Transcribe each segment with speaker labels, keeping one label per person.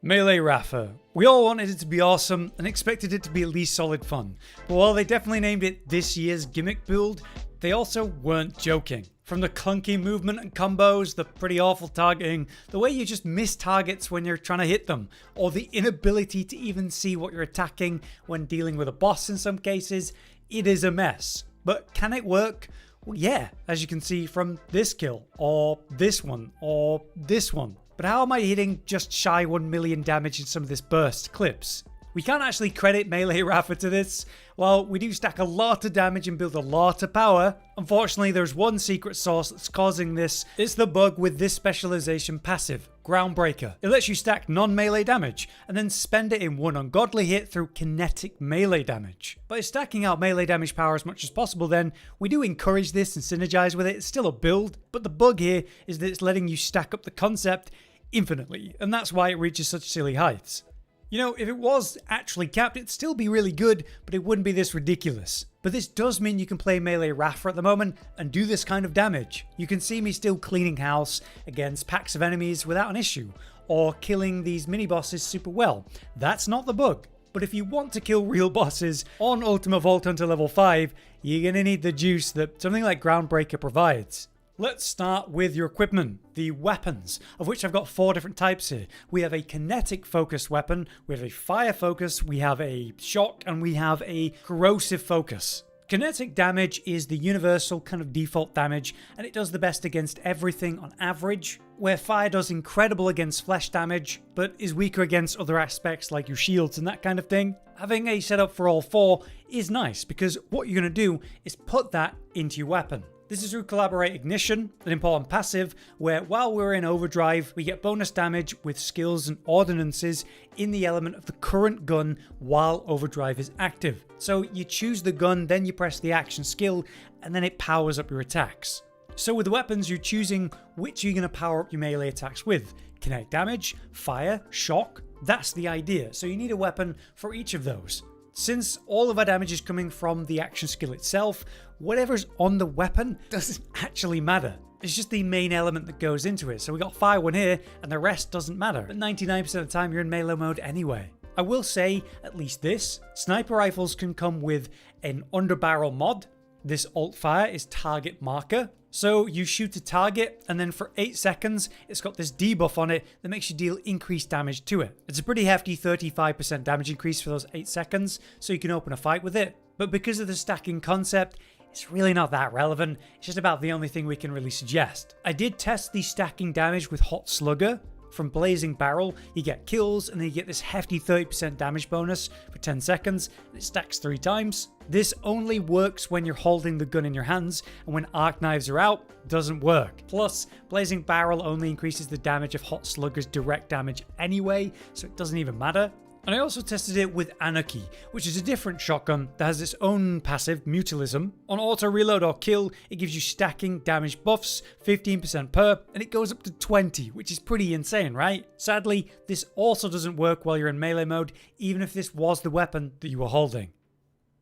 Speaker 1: Melee Rafa. We all wanted it to be awesome and expected it to be at least solid fun, but while they definitely named it this year's gimmick build, they also weren't joking. From the clunky movement and combos, the pretty awful targeting, the way you just miss targets when you're trying to hit them, or the inability to even see what you're attacking when dealing with a boss in some cases, it is a mess. But can it work? Well, yeah, as you can see from this kill, or this one, or this one. But how am I hitting just shy 1 million damage in some of this burst clips? We can't actually credit Melee Rafa to this. While we do stack a lot of damage and build a lot of power, unfortunately there's one secret source that's causing this. It's the bug with this specialization passive, Groundbreaker. It lets you stack non-melee damage and then spend it in one ungodly hit through kinetic melee damage. By stacking out melee damage power as much as possible then, we do encourage this and synergize with it. It's still a build, but the bug here is that it's letting you stack up the concept infinitely, and that's why it reaches such silly heights. You know, if it was actually capped, it'd still be really good, but it wouldn't be this ridiculous. But this does mean you can play Melee Rafa at the moment and do this kind of damage. You can see me still cleaning house against packs of enemies without an issue, or killing these mini bosses super well. That's not the bug. But if you want to kill real bosses on Ultima Vault Hunter level 5, you're gonna need the juice that something like Groundbreaker provides. Let's start with your equipment, the weapons, of which I've got 4 different types here. We have a kinetic focused weapon, we have a fire focus, we have a shock, and we have a corrosive focus. Kinetic damage is the universal kind of default damage, and it does the best against everything on average, where fire does incredible against flesh damage, but is weaker against other aspects like your shields and that kind of thing. Having a setup for all 4 is nice, because what you're going to do is put that into your weapon. This is through Collaborate Ignition, an important passive, where while we're in overdrive, we get bonus damage with skills and ordinances in the element of the current gun while overdrive is active. So you choose the gun, then you press the action skill, and then it powers up your attacks. So with the weapons, you're choosing which you're going to power up your melee attacks with. Kinetic damage, fire, shock, that's the idea. So you need a weapon for each of those. Since all of our damage is coming from the action skill itself, whatever's on the weapon doesn't actually matter. It's just the main element that goes into it. So we got fire one here and the rest doesn't matter. But 99% of the time you're in melee mode anyway. I will say at least this, sniper rifles can come with an underbarrel mod. This alt fire is target marker. So you shoot a target and then for 8 seconds it's got this debuff on it that makes you deal increased damage to it. It's a pretty hefty 35% damage increase for those 8 seconds, so you can open a fight with it. But because of the stacking concept, it's really not that relevant. It's just about the only thing we can really suggest. I did test the stacking damage with Hot Slugger. From Blazing Barrel, you get kills and then you get this hefty 30% damage bonus for 10 seconds, and it stacks 3 times. This only works when you're holding the gun in your hands, and when arc knives are out, doesn't work. Plus, Blazing Barrel only increases the damage of Hot Slugger's direct damage anyway, so it doesn't even matter. And I also tested it with Anarchy, which is a different shotgun that has its own passive, Mutilism. On auto reload or kill, it gives you stacking damage buffs, 15% per, and it goes up to 20, which is pretty insane, right? Sadly, this also doesn't work while you're in melee mode, even if this was the weapon that you were holding.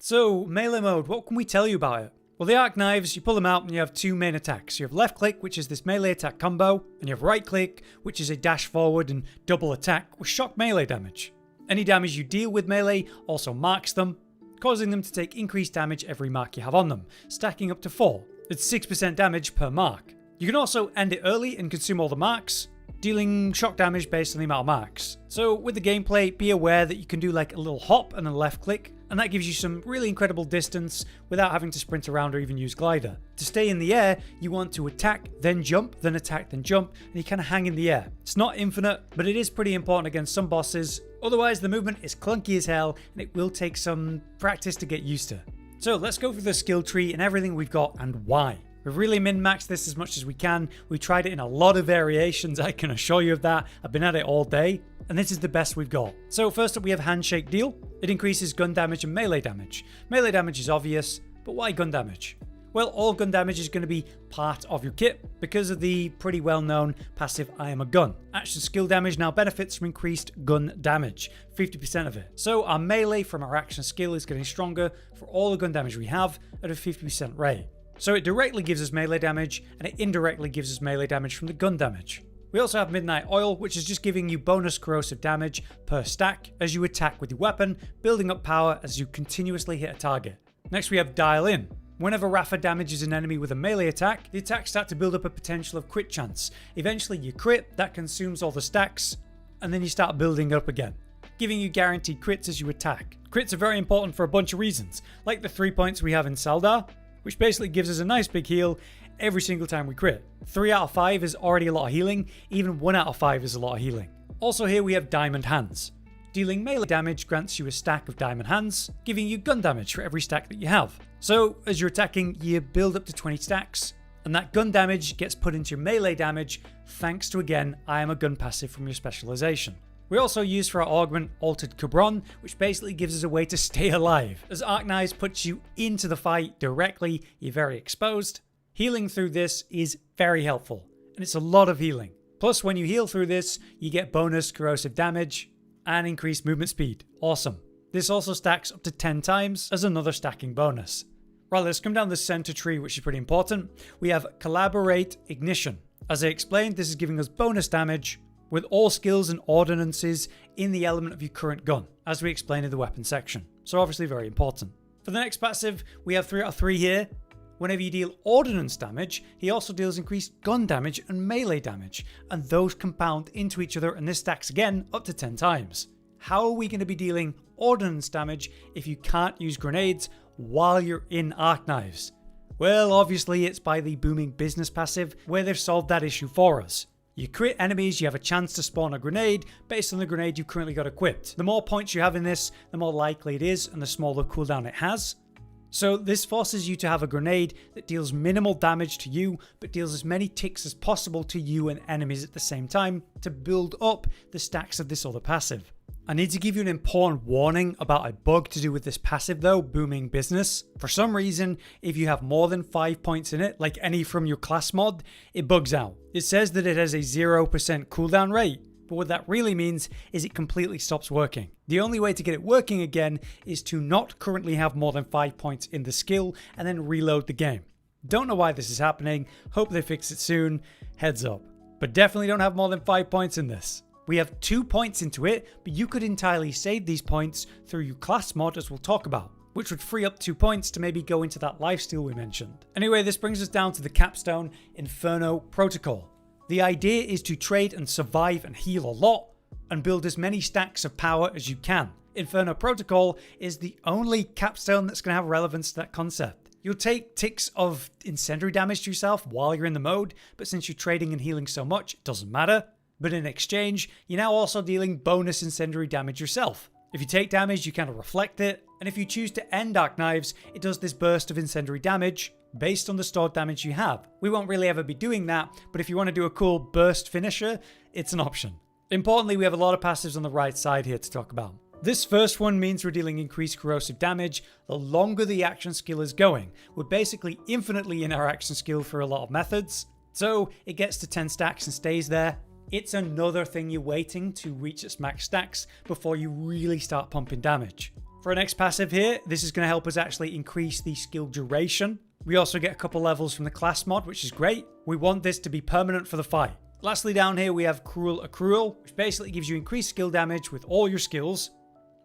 Speaker 1: So, melee mode, what can we tell you about it? Well, the arc knives, you pull them out and you have 2 main attacks. You have left click, which is this melee attack combo, and you have right click, which is a dash forward and double attack with shock melee damage. Any damage you deal with melee also marks them, causing them to take increased damage every mark you have on them, stacking up to 4. It's 6% damage per mark. You can also end it early and consume all the marks, dealing shock damage based on the amount of marks. So with the gameplay, be aware that you can do like a little hop and a left click, and that gives you some really incredible distance without having to sprint around or even use glider. To stay in the air, you want to attack, then jump, then attack, then jump, and you kind of hang in the air. It's not infinite, but it is pretty important against some bosses. Otherwise, the movement is clunky as hell, and it will take some practice to get used to. So let's go through the skill tree and everything we've got and why. We've really min-maxed this as much as we can. We've tried it in a lot of variations, I can assure you of that. I've been at it all day, and this is the best we've got. So first up we have Handshake Deal. It increases gun damage and melee damage. Melee damage is obvious, but why gun damage? Well, all gun damage is going to be part of your kit because of the pretty well-known passive I am a gun. Action skill damage now benefits from increased gun damage, 50% of it. So our melee from our action skill is getting stronger for all the gun damage we have at a 50% rate. So it directly gives us melee damage, and it indirectly gives us melee damage from the gun damage. We also have Midnight Oil, which is just giving you bonus corrosive damage per stack as you attack with your weapon, building up power as you continuously hit a target. Next we have Dial In. Whenever Rafa damages an enemy with a melee attack, the attacks start to build up a potential of crit chance. Eventually you crit, that consumes all the stacks, and then you start building up again, giving you guaranteed crits as you attack. Crits are very important for a bunch of reasons, like the 3 points we have in Saldar, which basically gives us a nice big heal every single time we crit. 3 out of 5 is already a lot of healing, even 1 out of 5 is a lot of healing. Also here we have Diamond Hands. Dealing melee damage grants you a stack of Diamond Hands, giving you gun damage for every stack that you have. So as you're attacking, you build up to 20 stacks, and that gun damage gets put into your melee damage thanks to, again, I am a gun passive from your specialization. We also use for our augment Altered Cabron, which basically gives us a way to stay alive. As Arc Knives puts you into the fight directly, you're very exposed. Healing through this is very helpful, and it's a lot of healing. Plus when you heal through this, you get bonus corrosive damage and increased movement speed. Awesome. This also stacks up to 10 times as another stacking bonus. Right, let's come down the center tree, which is pretty important. We have Collaborate Ignition. As I explained, this is giving us bonus damage with all skills and ordinances in the element of your current gun, as we explained in the weapon section. So obviously very important. For the next passive, we have 3 out of 3 here. Whenever you deal ordnance damage, he also deals increased gun damage and melee damage, and those compound into each other, and this stacks again up to 10 times. How are we going to be dealing ordnance damage if you can't use grenades while you're in Arc Knives? Well, obviously it's by the Booming Business passive, where they've solved that issue for us. You crit enemies, you have a chance to spawn a grenade based on the grenade you've currently got equipped. The more points you have in this, the more likely it is, and the smaller cooldown it has. So this forces you to have a grenade that deals minimal damage to you, but deals as many ticks as possible to you and enemies at the same time to build up the stacks of this other passive. I need to give you an important warning about a bug to do with this passive though, Booming Business. For some reason, if you have more than 5 points in it, like any from your class mod, it bugs out. It says that it has a 0% cooldown rate, but what that really means is it completely stops working. The only way to get it working again is to not currently have more than 5 points in the skill and then reload the game. Don't know why this is happening, hope they fix it soon, heads up. But definitely don't have more than 5 points in this. We have 2 points into it, but you could entirely save these points through your class mod, as we'll talk about, which would free up 2 points to maybe go into that lifesteal we mentioned. Anyway, this brings us down to the Capstone Inferno Protocol. The idea is to trade and survive and heal a lot, and build as many stacks of power as you can. Inferno Protocol is the only capstone that's going to have relevance to that concept. You'll take ticks of incendiary damage to yourself while you're in the mode, but since you're trading and healing so much, it doesn't matter. But in exchange, you're now also dealing bonus incendiary damage yourself. If you take damage, you kind of reflect it, and if you choose to end Arc Knives, it does this burst of incendiary damage based on the stored damage you have. We won't really ever be doing that, but if you want to do a cool burst finisher, it's an option. Importantly, we have a lot of passives on the right side here to talk about. This first one means we're dealing increased corrosive damage the longer the action skill is going. We're basically infinitely in our action skill for a lot of methods, so it gets to 10 stacks and stays there. It's another thing you're waiting to reach its max stacks before you really start pumping damage. For our next passive here, this is going to help us actually increase the skill duration. We also get a couple levels from the class mod, which is great. We want this to be permanent for the fight. Lastly down here we have Cruel Accrual, which basically gives you increased skill damage with all your skills.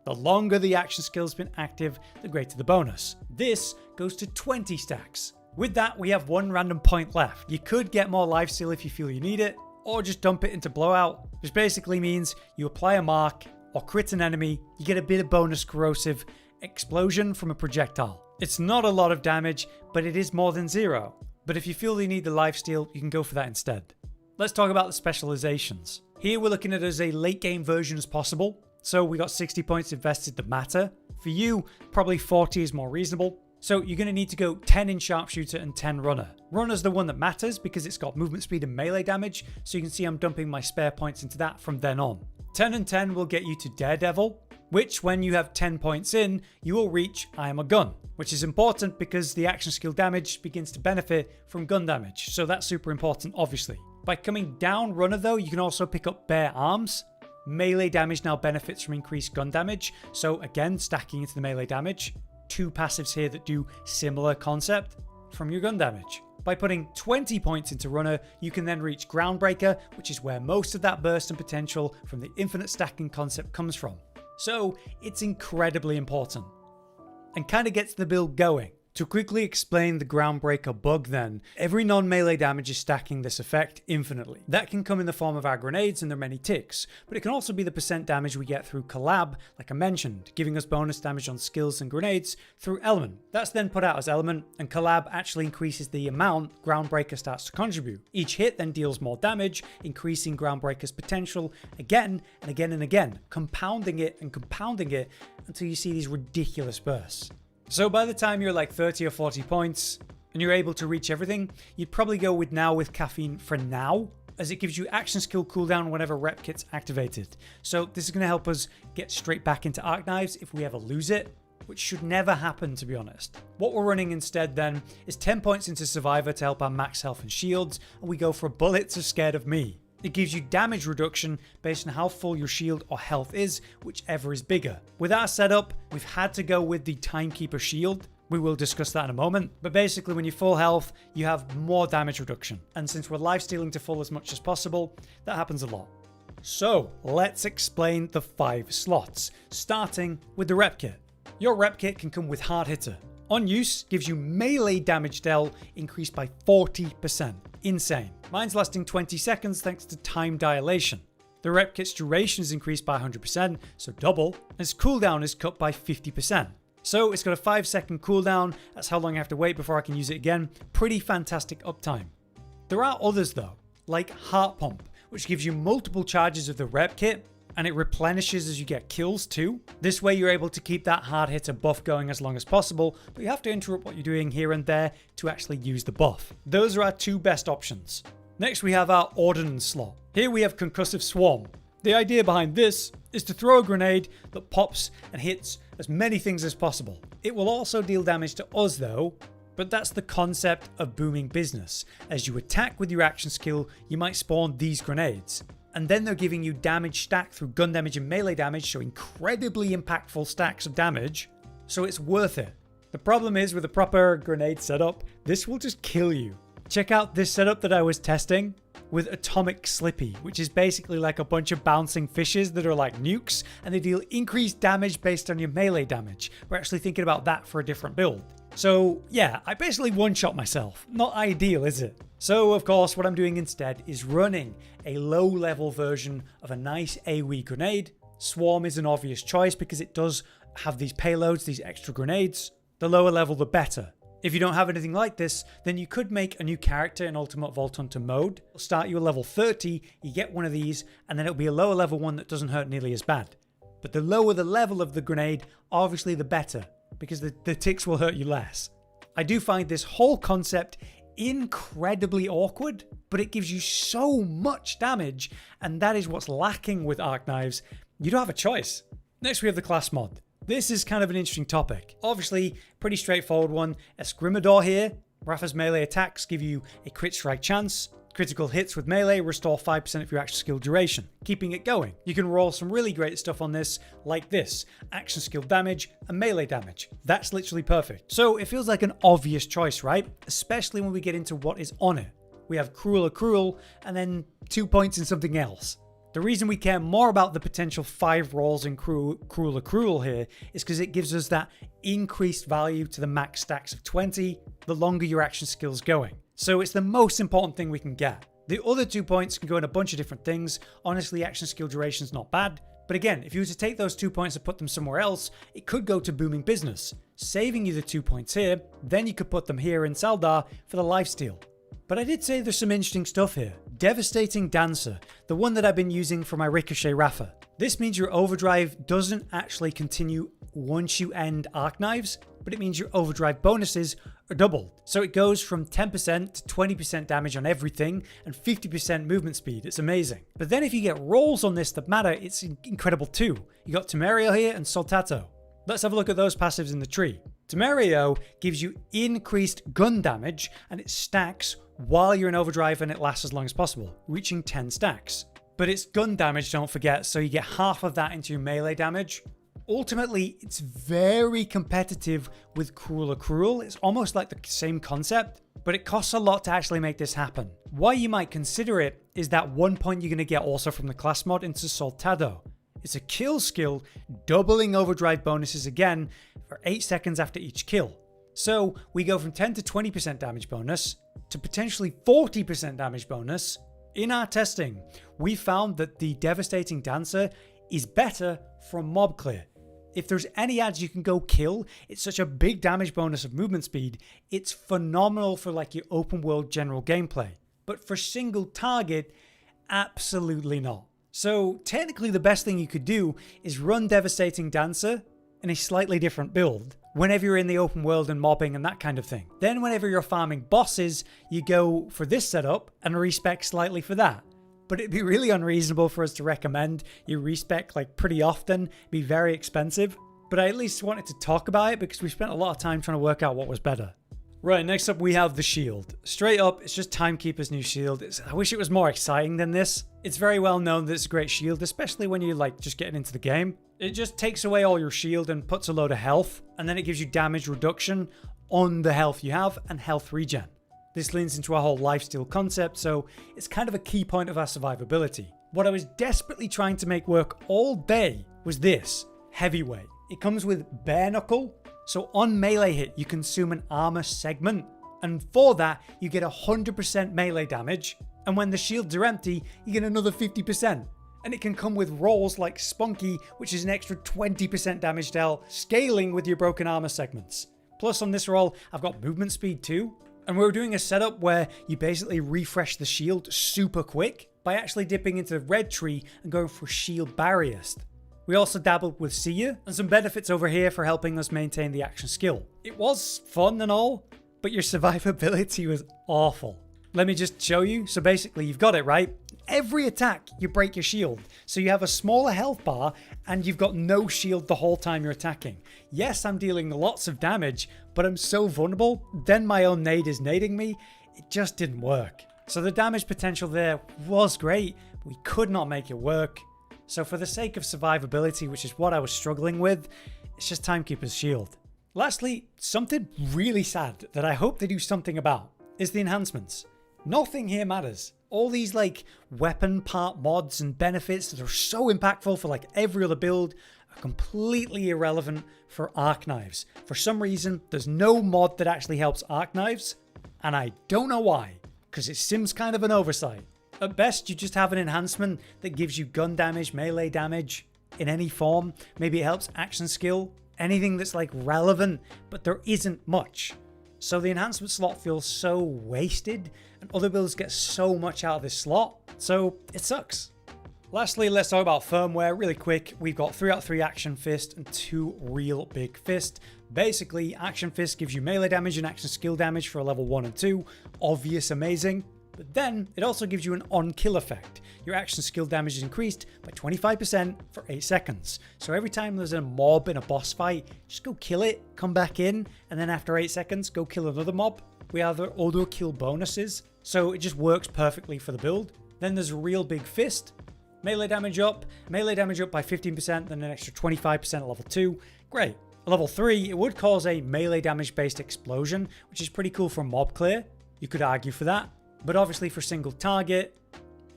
Speaker 1: The longer the action skill's been active, the greater the bonus. This goes to 20 stacks. With that, we have 1 random point left. You could get more lifesteal if you feel you need it, or just dump it into Blowout, which basically means you apply a mark or crit an enemy, you get a bit of bonus corrosive explosion from a projectile. It's not a lot of damage, but it is more than 0. But if you feel you need the lifesteal, you can go for that instead. Let's talk about the specializations. Here we're looking at it as a late game version as possible. So we got 60 points invested that matter. For you, probably 40 is more reasonable. So you're going to need to go 10 in Sharpshooter and 10 Runner. Runner's the one that matters because it's got movement speed and melee damage, so you can see I'm dumping my spare points into that from then on. 10 and 10 will get you to Daredevil, which when you have 10 points in, you will reach I am a gun, which is important because the action skill damage begins to benefit from gun damage, so that's super important obviously. By coming down Runner though, you can also pick up Bare Arms. Melee damage now benefits from increased gun damage, so again stacking into the melee damage. 2 passives here that do similar concept from your gun damage. By putting 20 points into runner, you can then reach Groundbreaker, which is where most of that burst and potential from the infinite stacking concept comes from. So it's incredibly important and kind of gets the build going. To quickly explain the Groundbreaker bug then, every non-melee damage is stacking this effect infinitely. That can come in the form of our grenades and their many ticks, but it can also be the percent damage we get through collab, like I mentioned, giving us bonus damage on skills and grenades through element. That's then put out as element, and collab actually increases the amount Groundbreaker starts to contribute. Each hit then deals more damage, increasing Groundbreaker's potential again and again and again, compounding it until you see these ridiculous bursts. So by the time you're like 30 or 40 points and you're able to reach everything, you'd probably go with Now with Caffeine for now, as it gives you action skill cooldown whenever rep kit's activated. So this is going to help us get straight back into Arc Knives if we ever lose it, which should never happen, to be honest. What we're running instead then is 10 points into Survivor to help our max health and shields, and we go for Bullets Are Scared of Me. It gives you damage reduction based on how full your shield or health is, whichever is bigger. With our setup, we've had to go with the Timekeeper shield. We will discuss that in a moment, but basically when you're full health, you have more damage reduction. And since we're lifestealing to full as much as possible, that happens a lot. So let's explain the 5 slots, starting with the rep kit. Your rep kit can come with Hard Hitter. On use, gives you melee damage del increased by 40%. Insane. Mine's lasting 20 seconds thanks to time dilation. The rep kit's duration is increased by 100%, so double, and its cooldown is cut by 50%. So it's got a 5-second cooldown, that's how long I have to wait before I can use it again. Pretty fantastic uptime. There are others though, like Heart Pump, which gives you multiple charges of the rep kit, and it replenishes as you get kills too. This way you're able to keep that hard hitter buff going as long as possible, but you have to interrupt what you're doing here and there to actually use the buff. Those are our 2 best options. Next we have our Ordinance slot. Here we have Concussive Swarm. The idea behind this is to throw a grenade that pops and hits as many things as possible. It will also deal damage to us though, but that's the concept of booming business. As you attack with your action skill, you might spawn these grenades. And then they're giving you damage stacked through gun damage and melee damage, so incredibly impactful stacks of damage, so it's worth it. The problem is with a proper grenade setup, this will just kill you. Check out this setup that I was testing with Atomic Slippy, which is basically like a bunch of bouncing fishes that are like nukes, and they deal increased damage based on your melee damage. We're actually thinking about that for a different build. So yeah, I basically one-shot myself. Not ideal, is it? So of course what I'm doing instead is running a low-level version of a nice AoE grenade. Swarm is an obvious choice because it does have these payloads, these extra grenades. The lower level the better. If you don't have anything like this, then you could make a new character in Ultimate Vault Hunter mode. It'll start you at level 30, you get one of these, and then it'll be a lower level one that doesn't hurt nearly as bad. But the lower the level of the grenade, obviously the better, because the ticks will hurt you less. I do find this whole concept incredibly awkward, but it gives you so much damage, and that is what's lacking with Arc Knives. You don't have a choice. Next we have the class mod. This is kind of an interesting topic. Obviously, pretty straightforward one. Escrimador here. Rafa's melee attacks give you a crit strike chance. Critical hits with melee restore 5% of your action skill duration, keeping it going. You can roll some really great stuff on this, like this, action skill damage and melee damage. That's literally perfect. So it feels like an obvious choice, right? Especially when we get into what is on it. We have Cruel or Cruel, and then 2 points in something else. The reason we care more about the potential 5 rolls in Cruel or Cruel here is because it gives us that increased value to the max stacks of 20, the longer your action skill's going. So it's the most important thing we can get. The other 2 points can go in a bunch of different things. Honestly, action skill duration's not bad. But again, if you were to take those 2 points and put them somewhere else, it could go to booming business, saving you the 2 points here, then you could put them here in Saldar for the lifesteal. But I did say there's some interesting stuff here. Devastating Dancer, the one that I've been using for my Ricochet Rafa. This means your overdrive doesn't actually continue once you end Arc Knives, but it means your overdrive bonuses are doubled. So it goes from 10% to 20% damage on everything and 50% movement speed. It's amazing. But then if you get rolls on this that matter, it's incredible too. You got Temerio here and Soltato. Let's have a look at those passives in the tree. Temerio gives you increased gun damage and it stacks while you're in overdrive and it lasts as long as possible, reaching 10 stacks. But it's gun damage, don't forget, so you get half of that into your melee damage. Ultimately, it's very competitive with Cruel or Cruel. It's almost like the same concept. but it costs a lot to actually make this happen. Why you might consider it is that 1 point you're going to get also from the class mod into Soltado. It's a kill skill, doubling overdrive bonuses again for 8 seconds after each kill. So we go from 10 to 20% damage bonus to potentially 40% damage bonus. In our testing, we found that the Devastating Dancer is better from mob clear. If there's any ads you can go kill, it's such a big damage bonus of movement speed, it's phenomenal for like your open world general gameplay. But for single target, absolutely not. So technically the best thing you could do is run Devastating Dancer in a slightly different build whenever you're in the open world and mobbing and that kind of thing. Then whenever you're farming bosses, you go for this setup and respec slightly for that. But it'd be really unreasonable for us to recommend you respec like pretty often, be very expensive. But I at least wanted to talk about it because we spent a lot of time trying to work out what was better. Right, next up we have the shield. Straight up, it's just Timekeeper's new shield. I wish it was more exciting than this. It's very well known that it's a great shield, especially when you're like just getting into the game. It just takes away all your shield and puts a load of health, and then it gives you damage reduction on the health you have and health regen. This leans into our whole lifesteal concept, so it's kind of a key point of our survivability. What I was desperately trying to make work all day was this, heavyweight. It comes with bare knuckle, so on melee hit you consume an armor segment, and for that you get 100% melee damage, and when the shields are empty you get another 50%. And it can come with rolls like Spunky, which is an extra 20% damage dealt, scaling with your broken armor segments. Plus on this roll I've got movement speed too. And we're doing a setup where you basically refresh the shield super quick by actually dipping into the red tree and going for shield barriers. We also dabbled with Seer and some benefits over here for helping us maintain the action skill. It was fun and all, but your survivability was awful. Let me just show you. So basically you've got it right. Every attack you break your shield, so you have a smaller health bar and you've got no shield the whole time you're attacking. Yes, I'm dealing lots of damage, but I'm so vulnerable, then my own nade is nading me, it just didn't work. So the damage potential there was great, but we could not make it work. So for the sake of survivability, which is what I was struggling with, it's just Timekeeper's shield. Lastly, something really sad that I hope they do something about is the enhancements. Nothing here matters. All these like weapon part mods and benefits that are so impactful for like every other build are completely irrelevant for arc knives. For some reason, there's no mod that actually helps arc knives, and I don't know why, because it seems kind of an oversight. At best, you just have an enhancement that gives you gun damage, melee damage in any form. Maybe it helps action skill, anything that's like relevant, but there isn't much. So the enhancement slot feels so wasted, and other builds get so much out of this slot, so it sucks. Lastly, let's talk about firmware really quick. We've got 3 out of 3 Action Fist and 2 Real Big Fist. Basically, Action Fist gives you melee damage and action skill damage for a level 1 and 2. Obvious, amazing. But then it also gives you an on-kill effect. Your action skill damage is increased by 25% for 8 seconds. So every time there's a mob in a boss fight, just go kill it, come back in, and then after 8 seconds, go kill another mob. We have the auto kill bonuses, so it just works perfectly for the build. Then there's a Real Big Fist. Melee damage up by 15%, then an extra 25% at level 2. Great. At level 3, it would cause a melee damage based explosion, which is pretty cool for mob clear. You could argue for that. But obviously for single target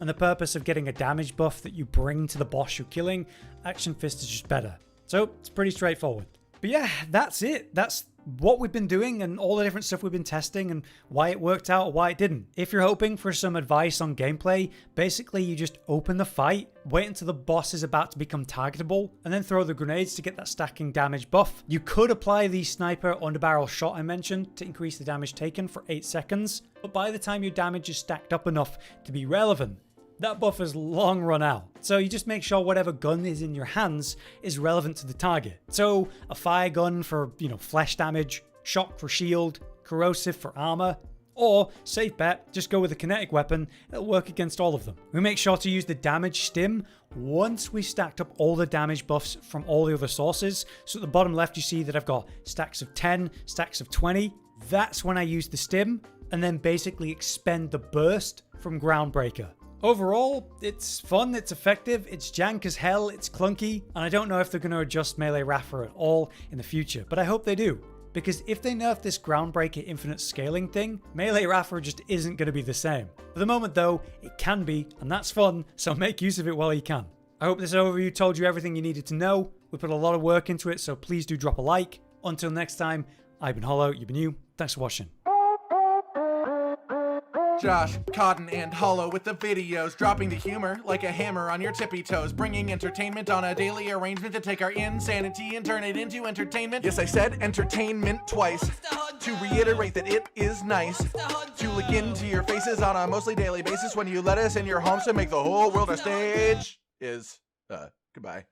Speaker 1: and the purpose of getting a damage buff that you bring to the boss you're killing, Action Fist is just better. So it's pretty straightforward. But yeah, that's it. That's what we've been doing and all the different stuff we've been testing and why it worked out or why it didn't. If you're hoping for some advice on gameplay, basically you just open the fight, wait until the boss is about to become targetable, and then throw the grenades to get that stacking damage buff. You could apply the sniper underbarrel shot I mentioned to increase the damage taken for 8 seconds, but by the time your damage is stacked up enough to be relevant, that buff has long run out. So you just make sure whatever gun is in your hands is relevant to the target. So a fire gun for, flesh damage, shock for shield, corrosive for armor, or safe bet, just go with a kinetic weapon. It'll work against all of them. We make sure to use the damage stim once we've stacked up all the damage buffs from all the other sources. So at the bottom left, you see that I've got stacks of 10, stacks of 20. That's when I use the stim and then basically expend the burst from Groundbreaker. Overall, it's fun, it's effective, it's jank as hell, it's clunky, and I don't know if they're going to adjust melee Rafa at all in the future, but I hope they do. because if they nerf this groundbreaker infinite scaling thing, melee Rafa just isn't going to be the same. For the moment though, it can be, and that's fun, so make use of it while you can. I hope this overview told you everything you needed to know. We put a lot of work into it, so please do drop a like. Until next time, I've been Hollow, you've been you, thanks for watching.
Speaker 2: Josh, Cotton, and Hollow with the videos, dropping the humor like a hammer on your tippy toes, bringing entertainment on a daily arrangement to take our insanity and turn it into entertainment. Yes, I said entertainment twice, to reiterate that it is nice to look into your faces on a mostly daily basis when you let us in your homes to make the whole world a stage. Goodbye.